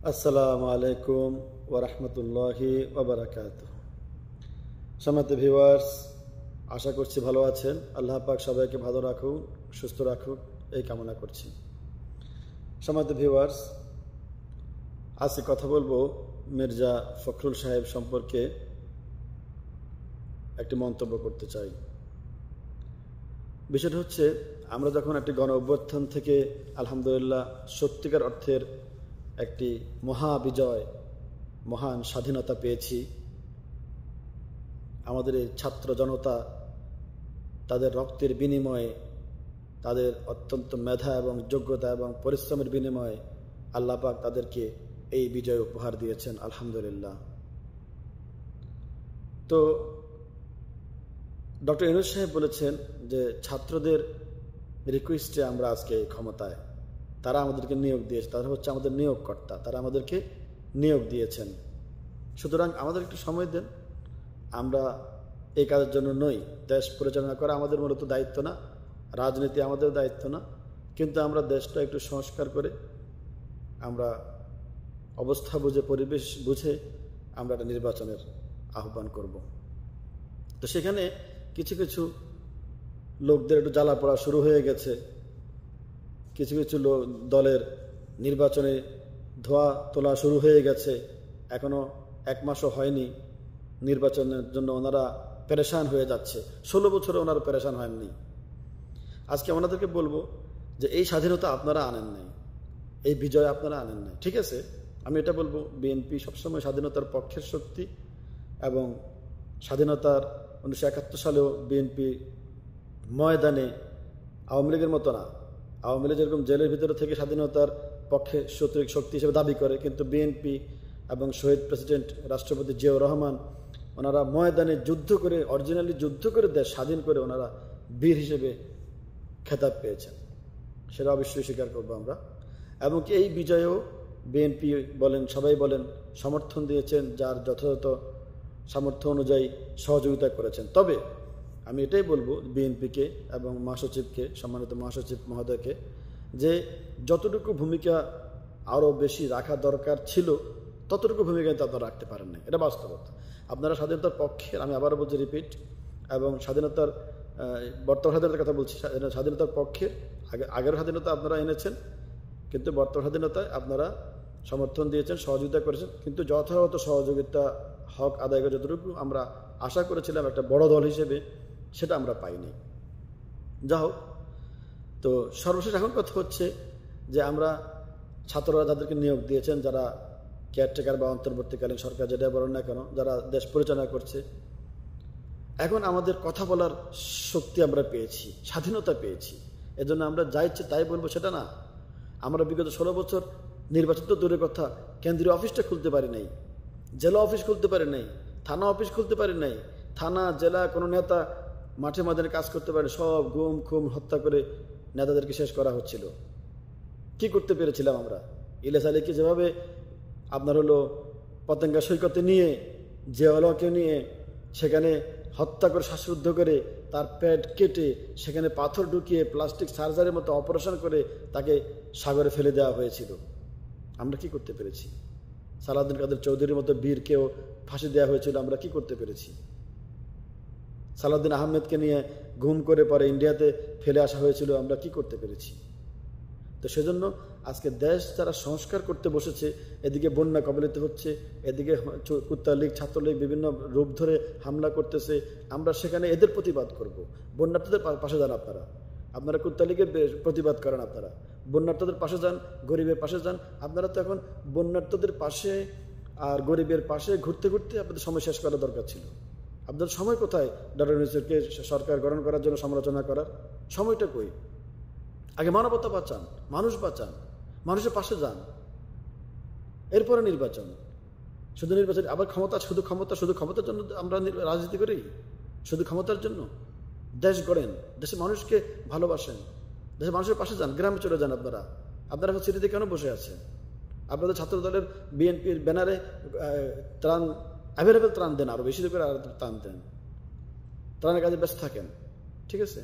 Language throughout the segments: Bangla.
আসসালামু আলাইকুম ওয়া রাহমাতুল্লাহি ওয়া বারাকাতুহু। সম্মানিত ভিউয়ার্স, আশা করছি ভালো আছেন। আল্লাহ পাক সবাইকে ভালো রাখুন, সুস্থ রাখুন, এই কামনা করছি। সম্মানিত ভিউয়ার্স, আজকে কথা বলবো মির্জা ফখরুল সাহেব সম্পর্কে একটি মন্তব্য করতে চাই। বিষয়টা হচ্ছে, আমরা যখন একটি গণ অভ্যুত্থান থেকে আলহামদুলিল্লাহ সত্যিকার অর্থের একটি মহাবিজয়, মহান স্বাধীনতা পেয়েছি, আমাদের এই ছাত্র জনতা তাদের রক্তের বিনিময়ে, তাদের অত্যন্ত মেধা এবং যোগ্যতা এবং পরিশ্রমের বিনিময়ে আল্লাহ পাক তাদেরকে এই বিজয় উপহার দিয়েছেন আলহামদুলিল্লাহ। তো ডক্টর ইউনূস সাহেব বলেছেন যে ছাত্রদের রিকোয়েস্টে আমরা আজকে ক্ষমতায়, তারা আমাদেরকে নিয়োগ দিয়েছে, তারা হচ্ছে আমাদের নিয়োগকর্তা, তারা আমাদেরকে নিয়োগ দিয়েছেন। সুতরাং আমাদের একটু সময় দেন, আমরা এই কাজের জন্য নই। দেশ পরিচালনা করা আমাদের মূলত দায়িত্ব না, রাজনীতি আমাদের দায়িত্ব না, কিন্তু আমরা দেশটা একটু সংস্কার করে, আমরা অবস্থা বুঝে, পরিবেশ বুঝে আমরা একটা নির্বাচনের আহ্বান করব। তো সেখানে কিছু কিছু লোকদের একটু জ্বালা পড়া শুরু হয়ে গেছে। কিছু কিছু দলের নির্বাচনে ধোয়া তোলা শুরু হয়ে গেছে। এখনো এক মাসও হয়নি, নির্বাচনের জন্য ওনারা পেরেশান হয়ে যাচ্ছে। 16 বছরে ওনারা পেরেশান হয়নি। আজকে ওনাদেরকে বলবো যে এই স্বাধীনতা আপনারা আনেন নাই, এই বিজয় আপনারা আনেন নাই। ঠিক আছে, আমি এটা বলবো, বিএনপি সবসময় স্বাধীনতার পক্ষের শক্তি, এবং স্বাধীনতার 1971 সালেও বিএনপি ময়দানে আওয়ামী লীগের মতো না, আওয়ামী লীগ যেরকম জেলের ভিতরে থেকে স্বাধীনতার পক্ষে শক্তি হিসেবে দাবি করে, কিন্তু বিএনপি এবং শহীদ প্রেসিডেন্ট রাষ্ট্রপতি জিয়াউর রহমান ওনারা ময়দানে যুদ্ধ করে, অরিজিনালি যুদ্ধ করে দেশ স্বাধীন করে ওনারা বীর হিসেবে খেতাব পেয়েছেন। সেটা অবশ্যই স্বীকার করবো আমরা। এবং এই বিজয়েও বিএনপি বলেন, সবাই বলেন, সমর্থন দিয়েছেন, যার যথাযথ সামর্থ্য অনুযায়ী সহযোগিতা করেছেন। তবে আমি এটাই বলবো বিএনপিকে এবং মহাসচিবকে, সম্মানিত মহাসচিব মহোদয়কে, যে যতটুকু ভূমিকা আরও বেশি রাখা দরকার ছিল ততটুকু ভূমিকা আপনারা রাখতে পারেন না, এটা বাস্তবতা। আপনারা স্বাধীনতার পক্ষে, আমি আবারও বলছি, রিপিট, এবং স্বাধীনতার বর্তমান স্বাধীনতার কথা বলছি, স্বাধীনতার পক্ষে আগের স্বাধীনতা আপনারা এনেছেন, কিন্তু বর্তমান স্বাধীনতায় আপনারা সমর্থন দিয়েছেন, সহযোগিতা করেছেন, কিন্তু যথাযথ সহযোগিতা হক আদায় করে যতটুকু আমরা আশা করেছিলাম একটা বড় দল হিসেবে, সেটা আমরা পাইনি। যা হোক, তো সর্বশেষ এখন কথা হচ্ছে যে আমরা ছাত্ররা যাদেরকে নিয়োগ দিয়েছেন, যারা কেয়ারটেকার বা অন্তর্বর্তীকালীন সরকার যেটা বলেন না কেন, যারা দেশ পরিচালনা করছে, এখন আমাদের কথা বলার শক্তি আমরা পেয়েছি, স্বাধীনতা পেয়েছি। এজন্য আমরা যা ইচ্ছে তাই বলবো সেটা না। আমরা বিগত 16 বছর নির্বাচন তো দূরের কথা, কেন্দ্রীয় অফিসটা খুলতে পারি নাই, জেলা অফিস খুলতে পারি নাই, থানা অফিস খুলতে পারি নাই। থানা, জেলা, কোনো নেতা মাঠে ময়দানে কাজ করতে পারে, সব গুম খুম হত্যা করে নেতাদেরকে শেষ করা হচ্ছিল। কি করতে পেরেছিলাম আমরা? ইলিয়াস আলীকে যেভাবে আপনার হলো পতেঙ্গা সৈকতে নিয়ে, জিয়াউলকে নিয়ে সেখানে হত্যা করে, শ্বাসরুদ্ধ করে, তার পেট কেটে সেখানে পাথর ঢুকিয়ে প্লাস্টিক সার্জারির মতো অপারেশন করে তাকে সাগরে ফেলে দেওয়া হয়েছিল, আমরা কি করতে পেরেছি? সালাউদ্দিন কাদের চৌধুরীর মতো বীরকেও ফাঁসি দেওয়া হয়েছিল, আমরা কি করতে পেরেছি? সালাউদ্দিন আহমেদকে নিয়ে গুম করে পরে ইন্ডিয়াতে ফেলে আসা হয়েছিল, আমরা কি করতে পেরেছি? তো সেজন্য আজকে দেশ যারা সংস্কার করতে বসেছে, এদিকে বন্যা কবলিত হচ্ছে, এদিকে কুত্তা লীগ, ছাত্রলীগ বিভিন্ন রূপ ধরে হামলা করতেছে, আমরা সেখানে এদের প্রতিবাদ করব। বন্যার্থদের পাশে যান আপনারা, আপনারা কুত্তা লীগের প্রতিবাদ করেন, আপনারা বন্যার্থদের পাশে যান, গরিবের পাশে যান। আপনারা তো এখন বন্যার্থদের পাশে আর গরিবের পাশে ঘুরতে ঘুরতে আপনাদের সময় শেষ করা দরকার ছিল। আপনাদের সময় কোথায় ডক্টর ইউনূসকে সরকার গঠন করার জন্য সমালোচনা করার? সময়টা কই? আগে মানবতা বাঁচান, মানুষ বাঁচান, মানুষের পাশে যান, এরপরে নির্বাচন। শুধু নির্বাচন, আবার ক্ষমতা, শুধু ক্ষমতার জন্য আমরা রাজনীতি করি, শুধু ক্ষমতার জন্য? দেশ গড়েন, দেশের মানুষকে ভালোবাসেন, দেশের মানুষের পাশে যান, গ্রামে চলে যান। আপনারা এখন সিটিতে কেন বসে আছেন? আপনাদের ছাত্র দলের বিএনপির ব্যানারে ত্রাণ, অ্যাভেলেবেল ত্রাণ দেন, আরো বেশি করে ত্রাণ দেন, ত্রাণের কাজে ব্যস্ত থাকেন। ঠিক আছে,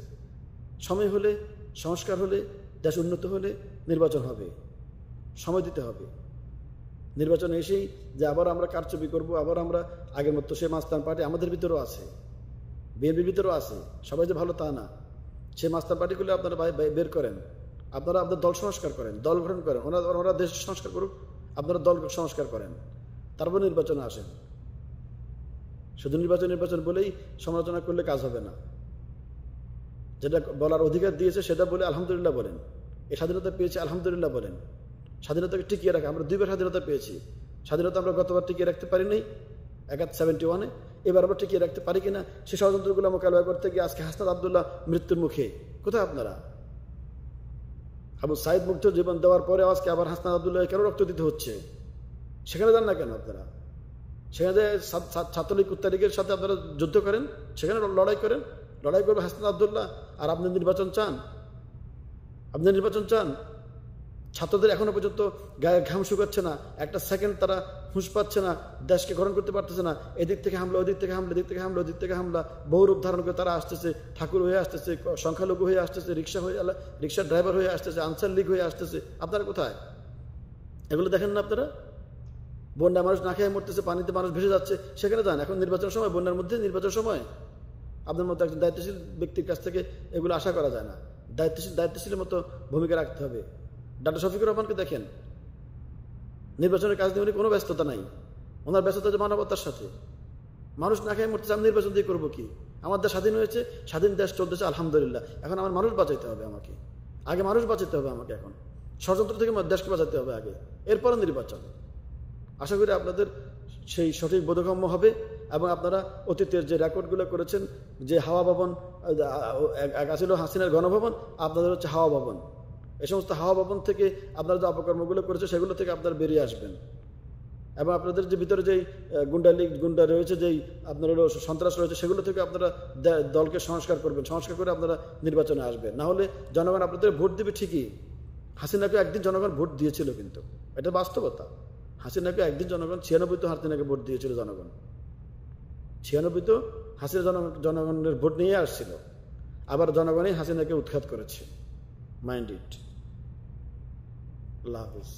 সময় হলে, সংস্কার হলে, দেশ উন্নত হলে নির্বাচন হবে, সময় দিতে হবে। নির্বাচনে এসেই যে আবার আমরা কারচুপি করব, আবার আমরা আগের মতো সে মাস্তান পার্টি আমাদের ভিতরেও আছে, বিএনপির ভিতরেও আছে, সবাই যে ভালো তা না। সে মাস্তান পার্টিগুলো আপনারা বের করেন, আপনারা আপনার দল সংস্কার করেন, দল গঠন করেন, ওরা দেশ সংস্কার করুক, আপনারা দল সংস্কার করেন, তারপর নির্বাচনে আসেন। শুধু নির্বাচন বলেই সমালোচনা করলে কাজ হবে না। যেটা বলার অধিকার দিয়েছে সেটা বলে আলহামদুলিল্লাহ বলেন। এই স্বাধীনতা পেয়েছি আলহামদুলিল্লাহ বলেন। স্বাধীনতাকে টিকিয়ে রাখা, আমরা 2বার স্বাধীনতা পেয়েছি। স্বাধীনতা আমরা গতবার টিকিয়ে রাখতে পারিনি 71, এবার আমরা টিকিয়ে রাখতে পারি কিনা সে ষড়যন্ত্রগুলো মোকাবেলা করতে গিয়ে আজকে হাসনাত আবদুল্লাহ মৃত্যুর মুখে। কোথায় আপনারা? আবু সাইদ মুগ্ধ জীবন দেওয়ার পরে আজকে আবার হাসনাত আবদুল্লাহ কেন রক্ত দিতে হচ্ছে? সেখানে যান না কেন আপনারা? সেখানে ছাত্রলীগ কুত্তালীগের সাথে আপনারা যুদ্ধ করেন, সেখানে লড়াই করেন, লড়াই করবে হাসনাত আবদুল্লাহ। আর আপনি নির্বাচন চান? আপনি নির্বাচন চান? ছাত্রদের এখনো পর্যন্ত গায়ে ঘাম শুকাচ্ছে না, একটা সেকেন্ড তারা হুঁশ পাচ্ছে না, দেশকে গ্রহণ করতে পারতেছে না। এদিক থেকে হামলা, ওদিক থেকে হামলা, এদিক থেকে হামলা, ওদিক থেকে হামলা, বহুরূপ ধারণ করে তারা আসতেছে। ঠাকুর হয়ে আসতেছে, সংখ্যালঘু হয়ে আসতেছে, রিক্সার ড্রাইভার হয়ে আসতেছে, আনসার লীগ হয়ে আসতেছে। আপনারা কোথায়? এগুলো দেখেন না আপনারা? বন্যায় মানুষ না খেয়ে মরতেছে, পানিতে মানুষ ভেসে যাচ্ছে, সেখানে যান। এখন নির্বাচন সময়, বন্যার মধ্যে নির্বাচন সময় আপনার মতো একজন দায়িত্বশীল ব্যক্তির কাছ থেকে এগুলো আশা করা যায় না। দায়িত্বশীলের মতো ভূমিকা রাখতে হবে। ডক্টর শফিকুর রহমানকে দেখেন, নির্বাচনের কাজ নিয়ে উনি কোনো ব্যস্ততা নাই, ওনার ব্যস্ততা হচ্ছে মানবতার সাথে। মানুষ না খেয়ে মরতেছে, আমি নির্বাচন দিয়ে করবো কি? আমার দেশ স্বাধীন হয়েছে, স্বাধীন দেশ চলতেছে আলহামদুলিল্লাহ। এখন আমার মানুষ বাঁচাইতে হবে আমাকে, আগে মানুষ বাঁচাতে হবে আমাকে। এখন ষড়যন্ত্র থেকে দেশকে বাঁচাতে হবে আগে, এরপরে নির্বাচন। আশা করি আপনাদের সেই সঠিক বোধগম্য হবে এবং আপনারা অতীতের যে রেকর্ডগুলো করেছেন, যে হাওয়া ভবন ছিল হাসিনার গণভবন, আপনাদের হচ্ছে হাওয়া ভবন। এই সমস্ত হাওয়া ভবন থেকে আপনারা যে অপকর্মগুলো করেছে সেগুলো থেকে আপনারা বেরিয়ে আসবেন এবং আপনাদের যে ভিতরে যেই গুন্ডা রয়েছে, যেই আপনার সন্ত্রাস রয়েছে, সেগুলো থেকে আপনারা দলকে সংস্কার করবেন, সংস্কার করে আপনারা নির্বাচনে আসবেন। না হলে জনগণ আপনাদের ভোট দেবে ঠিকই। হাসিনাকে একদিন জনগণ ভোট দিয়েছিল, কিন্তু এটা বাস্তবতা। হাসিনাকে একদিন জনগণ 96 তো হাসিনাকে ভোট দিয়েছিল জনগণ। 96 তো হাসিনা জনগণের ভোট নিয়ে আসছিল, আবার জনগণই হাসিনাকে উৎখাত করেছে। Mind it. Allah Hafiz.